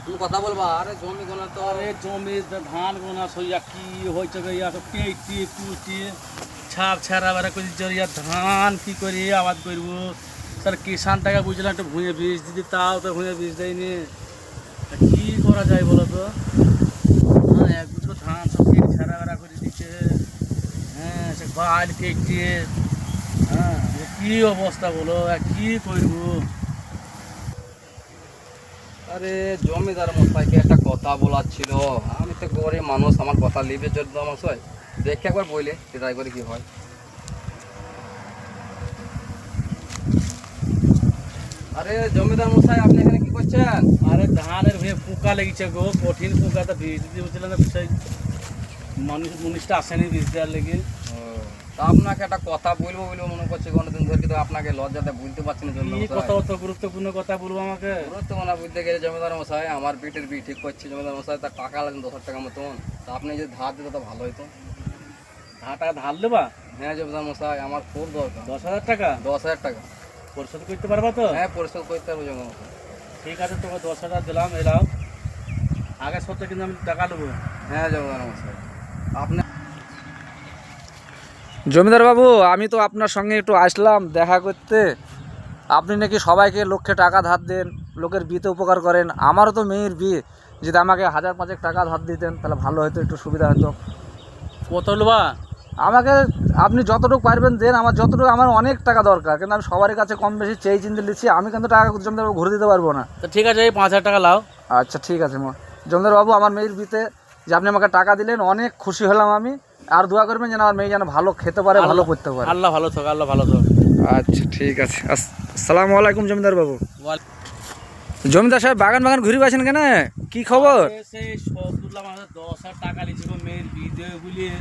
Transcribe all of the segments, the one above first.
তুমি কথা বলবা। আরে জমি গোনা তো আরে জমি ধান গোনা সইয়া কি হয়েছে ইয়া সব কেটে কুটে ছাপ ছেঁড়া বেড়া করে জড়িয়া ধান কি করি আবাদ করবো। স্যার কিষানটাকে বুঝলাম একটু ভুঁয়ে বীজ দিদি, তাও তো ভুঁয়ে বীজ দেয়নি। কি করা যায় বলো তো? হ্যাঁ, এক দুটো ধান সব কেটে ছেঁড়া বেড়া করে দিচ্ছে। হ্যাঁ, সে বাল কেটে, হ্যাঁ কি অবস্থা বলো, কি করবো? আরে জমিদার মশাইকে একটা কথা বলার ছিল। আমি তো গরিব মানুষ, আমার কথা লিবে জন্য মশাই দেখে একবার বইলে ট্রাই করে কি হয়। আরে জমিদার মশাই আপনি এখানে কি করছেন? আরে ধানের ভুঁয়ে পোকা লেগেছে গো, কঠিন পোকা। তা বীজ দিতে বলছিলাম না, সেই মুনিশটা আসেনি বীজ দেওয়ার লেগে। তা আপনাকে একটা কথা বলবো বলবো মনে করছি কোনোদিন ধরে, কিন্তু আপনাকে লজ্জাতে বলতে পারছি না। কি কথা, অত গুরুত্বপূর্ণ কথা বলবো আমাকে? গুরুত্বপূর্ণ বলতে গেলে জমিদার মশাই আমার পিঠের বি ঠিক করছে জমিদার মশাই, তার টাকা লাগেন 10,000 টাকা মতন। তা আপনি যদি ধার দিতে তো ভালো হতো। টাকা ধার দেবা? হ্যাঁ জমিদার মশাই, আমার খুব দরকার। 10,000 টাকা 10,000 টাকা। পরিশোধ করতে পারবা তো? হ্যাঁ পরিশোধ করতে পারবো জমিদার মশাই। ঠিক আছে, তোকে 10,000 দিলাম, এলাও আগে সত্যি কিন্তু আমি টাকা নেবো। হ্যাঁ জমিদার মশাই আপনি। জমিদার বাবু, আমি তো আপনার সঙ্গে একটু আসলাম দেখা করতে। আপনি নাকি সবাইকে লক্ষে টাকা ধার দেন, লোকের বিয়েতে উপকার করেন। আমারও তো মেয়ের বিয়ে, যদি আমাকে 1,000-5,000 টাকা ধার দিতেন তাহলে ভালো হতো, একটু সুবিধা হতো। কত নেবা? আমাকে আপনি যতটুকু পারবেন দেন, আমার যতটুকু, আমার অনেক টাকা দরকার, কিন্তু আমি সবার কাছে কম বেশি চেয়ে চিনতে নিচ্ছি। আমি কিন্তু টাকা জমিদার বাবু ঘুরে দিতে পারবো না। তো ঠিক আছে, এই 5,000 টাকা লাও। আচ্ছা ঠিক আছে জমিদার বাবু, আমার মেয়ের বিয়েতে যে আপনি আমাকে টাকা দিলেন অনেক খুশি হলাম আমি। আর দোয়া করবেন যেন আমার মেয়ে যেন ভালো খেতে পারে, ভালো করতে পারে। আল্লাহ ভালো থাক, আল্লাহ ভালো থাক। আচ্ছা ঠিক আছে। আসসালামু আলাইকুম জমিদার বাবু। বল। জমিদার সাহেব বাগান বাগান ঘুরে পাচ্ছেন কেন, কি খবর? সেই সব তুললাম, আমাদের 10,000 টাকা লিখছিল মেয়ের বিয়ে দেবে বলিয়ে।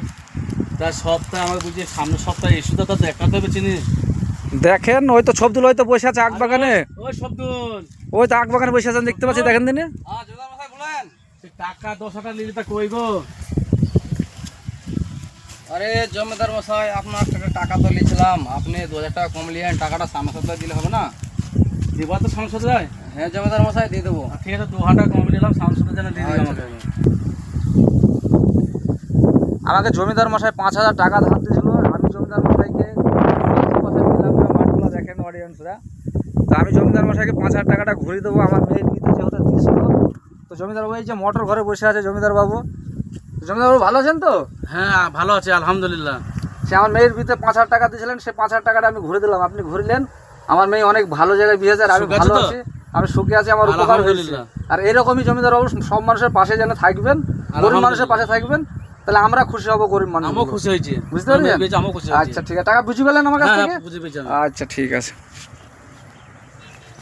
তার সপ্তাহে আমাকে বুঝিয়ে সামনের সপ্তাহে এসে তো দেখাতে হবে চিনি। দেখেন ওই তো ছবদুল হয়তো বসে আছে আখ বাগানে। ওই শব্দুল, ওই তো আখ বাগানে বসে আছেন দেখতে পাচ্ছি, দেখেন দিনে। হ্যাঁ জমিদার মশাই বলেন। টাকা 10,000 টাকা নিলে তা কই গো? আরে জমিদার মশাই আপনার একটা টাকা তো নিয়েছিলাম, আপনি 2,000 টাকা কম নিলেন, টাকাটা সামনের সপ্তাহে দিলে হবে না? দেবা তো সংসদ যায়। হ্যাঁ জমিদার মশাই দিয়ে দেবো। ঠিক আছে, 2,000 টাকা কম নিলাম, সংসদের জন্য দিয়ে দিলাম আমাকে। আমাকে জমিদার মশাই 5,000 টাকা ধার দিয়েছিল। আমি জমিদার মশাইকে কথা দিলাম না, মাঠগুলো দেখেন অডিয়েন্সরা। তো আমি জমিদার মশাইকে 5,000 টাকাটা ঘুরিয়ে দেবো আমার মেয়ের বিয়েতে যেহেতু দিয়েছিল। তো জমিদার বাবু এই যে মোটর ঘরে বসে আছে জমিদার বাবু। জমিদার বাবু ভালো আছেন তো? হ্যাঁ ভালো আছে আলহামদুলিল্লাহ। সে আমার মেয়ের বিয়েতে 5,000 টাকা দিয়েছিলেন, সে 5,000 টাকাটা আমি ঘুরে দিলাম, আপনি ঘুরিলেন। আমার মেয়ে অনেক ভালো জায়গায় বিয়ে হয়েছে, আর আমি সুখে আছো ভালো তো? আছি, আমি সুখে আছি, আমার উপকার হয়েছে। আলহামদুলিল্লাহ। আর এরকমই জমিদার বাবু সব মানুষের পাশে যেন থাকবেন, গরিব মানুষের পাশে থাকবেন, তাহলে আমরা খুশি হব, গরিব মানুষ। আমিও খুশি হয়েছি, বুঝতে পারলেন? আমিও খুশি হয়েছি। আচ্ছা ঠিক আছে, টাকা বুঝে পেলেন আমার কাছ হ্যাঁ থেকে? বুঝে পেয়েছি আমি। আচ্ছা ঠিক আছে।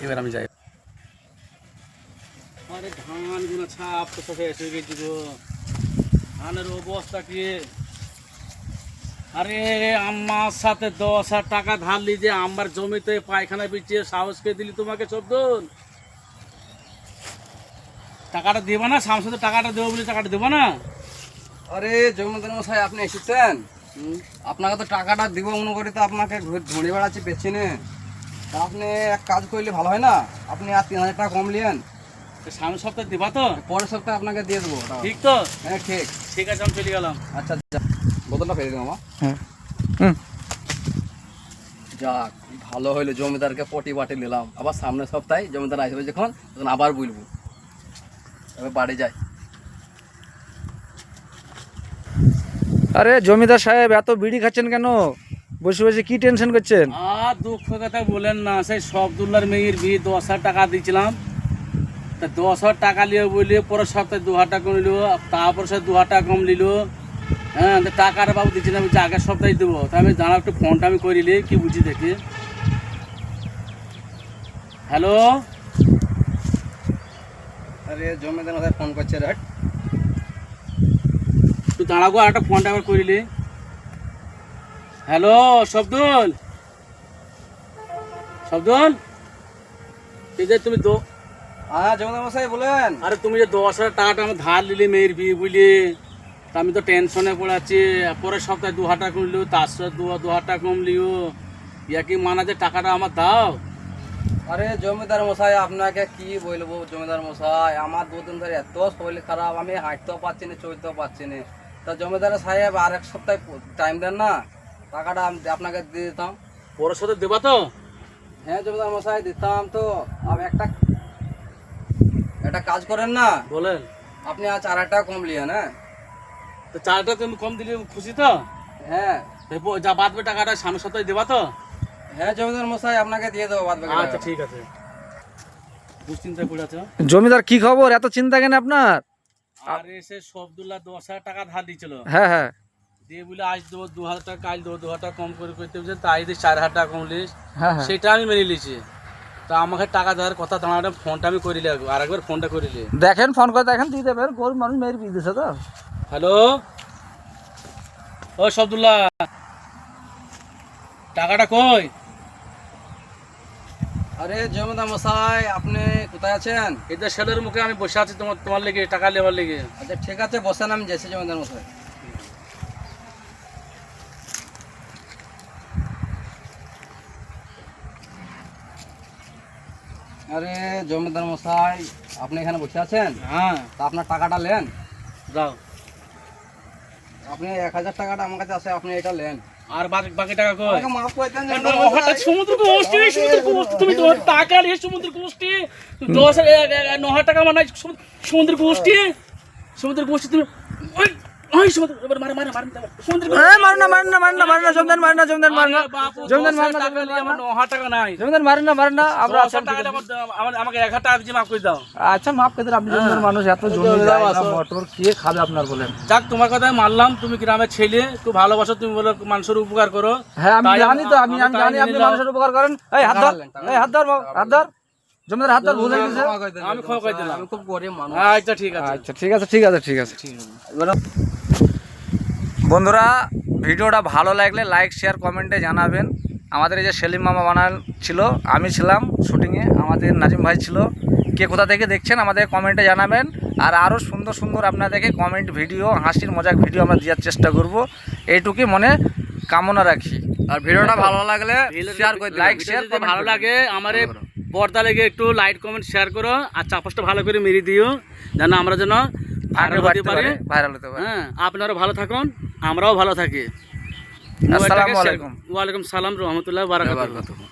এবার আমি যাই। আরে ধানগুলো ছাপ তো সব এসে গেছি গো, ধানের অবস্থা কি? আরে আমার সাথে 10,000 টাকা ধার লিজে আমার জমিতে পায়খানা বিছিয়ে সাহস কে দিলি তোমাকে শব্দন? টাকাটা দেবা না? সামসাতে টাকাটা দেবো বলে টাকাটা দেবা না? আরে জমিদার মশাই আপনি এসেছেন, আপনাকে তো টাকাটা দিব মনে করি, তো আপনাকে ঘুরে বেড়াচ্ছি পেছনে। তা আপনি এক কাজ করলে ভালো হয় না, আপনি আর 3,000 টাকা কম নিয়েন, সামনের সপ্তাহে দেবা তো? পরের সপ্তাহে আপনাকে দিয়ে দেবো টাকা। ঠিক তো? হ্যাঁ ঠিক। ঠিক আছে, আমি চলে গেলাম। আচ্ছা বোতলটা ফেলে দিন আমার। হ্যাঁ হুম। যাক ভালো হইলো, জমিদারকে পটি বাটি নিলাম, আবার সামনের সপ্তাহে জমিদার আসবে যখন তখন আবার বলবো। এবার বাড়ি যাই। আরে জমিদার সাহেব এত বিড়ি খাচ্ছেন কেন, বসে বসে কি টেনশন করছেন? আর দুঃখ কথা বলেন না, সেই শব্দুল্লার মেয়ের বিয়ে 10,000 টাকা দিয়েছিলাম। তা 10,000 টাকা নিয়ে বললে পরের সপ্তাহে 2,000 টাকা কম নিল, তারপর সে 2,000 টাকা কম নিল। হ্যাঁ, তো টাকাটা বাবু দিচ্ছি না, বলছি আগের সপ্তাহে দেবো। তা আমি জানা একটু ফোনটা আমি করিলে কি বুঝি দেখি। হ্যালো, আরে জমিদার মশাই ফোন করছে রে। তুই দাঁড়াবো, আর একটা ফোনটা আবার করিলে। হ্যালো শব্দুল, শব্দুল, এই যে তুমি হ্যাঁ জমিদার মশাই বলেন। আরে তুমি যে 10,000 টাকাটা আমার ধার নিলে মেয়ের বিয়ে বুঝলি, তা আমি তো টেনশনে পড়াচ্ছি। পরের সপ্তাহে 2,000 টাকা কম লিও, তার সাথে 2,000 টাকা কম লিও, ইয়া কি মানা যে টাকাটা আমার দাও। আরে জমিদার মশাই আপনাকে কি বলবো জমিদার মশাই, আমার দুদিন ধরে এত শরীর খারাপ, আমি হাঁটতেও পারছি না, চলতেও পারছি না। তা জমিদার সাহেব আর এক সপ্তাহ টাইম দেন না, টাকাটা আমি আপনাকে দিয়ে দিতাম। পরের সাথে দেবা তো? হ্যাঁ জমিদার মশাই দিতাম তো। আপনি একটা কাজ করেন না, বলেন। আপনি আর 4 টাকা কম লিয়েন। হ্যাঁ তো 4 টাকা তুমি কম দিলে খুশি তো? হ্যাঁ যা বাদবে টাকাটা সামনের সপ্তাহে দেবা তো? হ্যাঁ জমিদার মশাই আপনাকে দিয়ে দেবো বাদ বাকি আচ্ছা টাকা। ঠিক আছে। দুশ্চিন্তায় পড়ে আছে। জমিদার কি খবর, এত চিন্তা কেন আপনার? আর এসে সবদুল্লাহ 10,000 টাকা ধার দিয়েছিল, হ্যাঁ হ্যাঁ দিয়ে বলে আজ দেবো 2,000 টাকা, কাল দেবো 2,000 টাকা কম করে করতে বলছে, তাই দিয়ে 4,000 টাকা কম লিস। হ্যাঁ হ্যাঁ সেটা আমি মেনে নিয়েছি। তা আমাকে টাকা দেওয়ার কথা, তোমার ফোনটা আমি করিলে, আর একবার ফোনটা করিলে। দেখেন, ফোন করে দেখেন, দিয়ে দেবেন। গরিব মানুষ মেয়ের বিয়ে দিছে তো। হ্যালো, ও সবদুল্লাহ, টাকাটা কই? আরে জমিদার মশাই আপনি কোথায় আছেন? এদের ছেলের মুখে আমি বসে আছি তোমার লেগে, টাকা নেওয়ার লেগে। আচ্ছা ঠিক আছে বসেন, আমি যাচ্ছি জমিদার মশাই। আরে জমিদার মশাই আপনি এখানে বসে আছেন, হ্যাঁ তা আপনার টাকাটা নেন। যাও। আপনি 1000 টাকাটা আমার কাছে আছে, আপনি এটা নেন। আর বাকি টাকা কই? আমাকে মাফ করে দেন না, জমিদার হঠাৎ মশাই। সমুদ্র গোষ্ঠী, তুমি তোমার টাকা নিয়ে সমুদ্র গোষ্ঠী 9,000 টাকা মানে সমুদ্র গোষ্ঠী, সমুদ্র গোষ্ঠী তুমি ওই ওই সমুদ্র এবার মারে মারে মারে সমুদ্র মারেন না, মারেন না, মারেন না, মারেন না, জমিদার মারেন না, জমিদার মারেন না, জমিদার মারেন না, টাকা নিয়ে আমার 9,000 টাকা নাই। জমিদার মারেন না, মারেন না, আমরা 9,000 টাকা দিয়ে আমাকে 1,000 টাকা দিয়ে মাফ করে দাও। আচ্ছা মাফ করে দেন। আপনি জমিদার মানুষ, এত জমিদার মোটর কে খাবে আপনার বলেন? যাক, তোমার কথা আমি মানলাম, তুমি গ্রামের ছেলে, খুব ভালোবাসো, তুমি বলো মানুষের উপকার করো। হ্যাঁ আমি তাই জানি তো, আমি তাই জানি মেনে আপনি নিলাম। মানুষের উপকার করেন। এই হাত ধর, এই হাত ধর, হাত ধর, জমিদার হাত ধর, ভুলে গেছে। ক্ষমা করে দেন আমি ক্ষমা করে জমিদার মশাই, দিলাম। আমি খুব গরিব মানুষ। আচ্ছা ঠিক আছে। আচ্ছা ঠিক আছে, ঠিক আছে, ঠিক আছে। বন্ধুরা, ভিডিওটা ভালো লাগলে লাইক শেয়ার কমেন্টে জানাবেন। আমাদের এই যে সেলিম মামা বানাল ছিল, আমি ছিলাম শুটিংয়ে, আমাদের নাজিম ভাই ছিল। কে কোথা থেকে দেখছেন আমাদের কমেন্টে জানাবেন। আর আরও সুন্দর সুন্দর আপনাদেরকে কমেন্ট ভিডিও, হাসির মজাক ভিডিও আমরা দেওয়ার চেষ্টা করব, এইটুকুই মনে কামনা রাখি। আর ভিডিওটা ভালো লাগলে শেয়ার করে দিন, লাইক ভিডিও শেয়ার যদি ভালো লাগে আমার এই পর্দা লেগে একটু লাইক কমেন্ট শেয়ার করো, আর চাপসটা ভালো করে মেরে দিও, যেন আমরা যেন আগে ভাইরাল হতে বাড়তে পারি। পারে, ভাইরাল হতে পারে। হ্যাঁ, আপনারাও ভালো থাকুন, আমরাও ভালো থাকি। আসসালামু আলাইকুম। ওয়ালাইকুম সালাম রহমতুল্লাহ বারাকাতুহু।